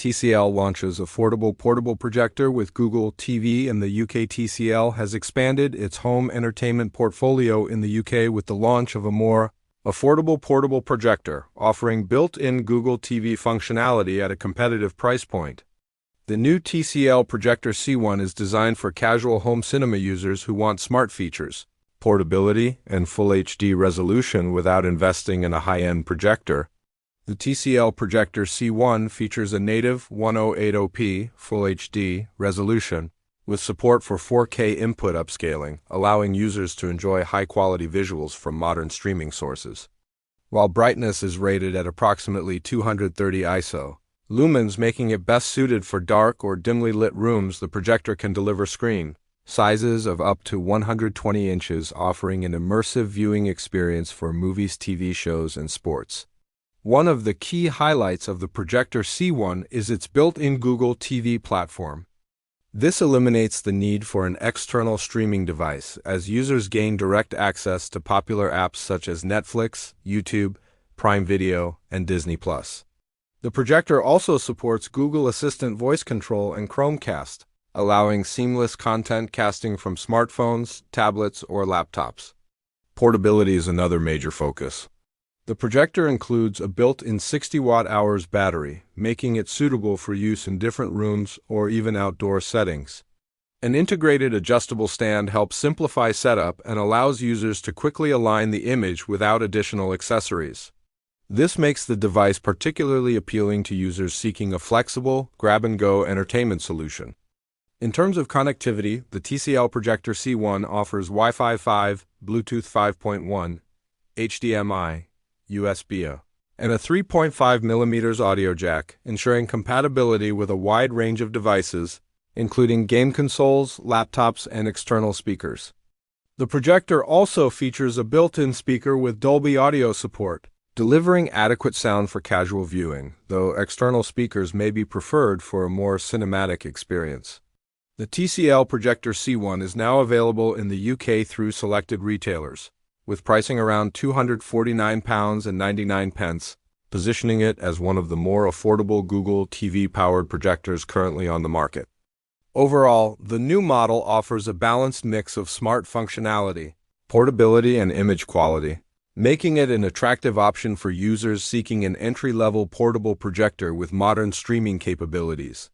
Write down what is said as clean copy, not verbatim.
TCL launches affordable portable projector with Google TV in the UK. TCL has expanded its home entertainment portfolio in the UK with the launch of a more affordable portable projector, offering built-in Google TV functionality at a competitive price point. The new TCL Projector C1 is designed for casual home cinema users who want smart features, portability, and full HD resolution without investing in a high-end projector. The TCL Projector C1 features a native 1080p Full HD resolution with support for 4K input upscaling, allowing users to enjoy high-quality visuals from modern streaming sources. While brightness is rated at approximately 230 ISO lumens, making it best suited for dark or dimly lit rooms, the projector can deliver screen sizes of up to 120 inches, offering an immersive viewing experience for movies, TV shows, and sports. One of the key highlights of the Projector C1 is its built-in Google TV platform. This eliminates the need for an external streaming device, as users gain direct access to popular apps such as Netflix, YouTube, Prime Video, and Disney+. The projector also supports Google Assistant voice control and Chromecast, allowing seamless content casting from smartphones, tablets, or laptops. Portability is another major focus. The projector includes a built-in 60 watt-hours battery, making it suitable for use in different rooms or even outdoor settings. An integrated adjustable stand helps simplify setup and allows users to quickly align the image without additional accessories. This makes the device particularly appealing to users seeking a flexible, grab-and-go entertainment solution. In terms of connectivity, the TCL Projector C1 offers Wi-Fi 5, Bluetooth 5.1, HDMI, USB, and a 3.5mm audio jack, ensuring compatibility with a wide range of devices, including game consoles, laptops, and external speakers. The projector also features a built-in speaker with Dolby audio support, delivering adequate sound for casual viewing, though external speakers may be preferred for a more cinematic experience. The TCL Projector C1 is now available in the UK through selected retailers, with pricing around £249.99, positioning it as one of the more affordable Google TV-powered projectors currently on the market. Overall, the new model offers a balanced mix of smart functionality, portability, and image quality, making it an attractive option for users seeking an entry-level portable projector with modern streaming capabilities.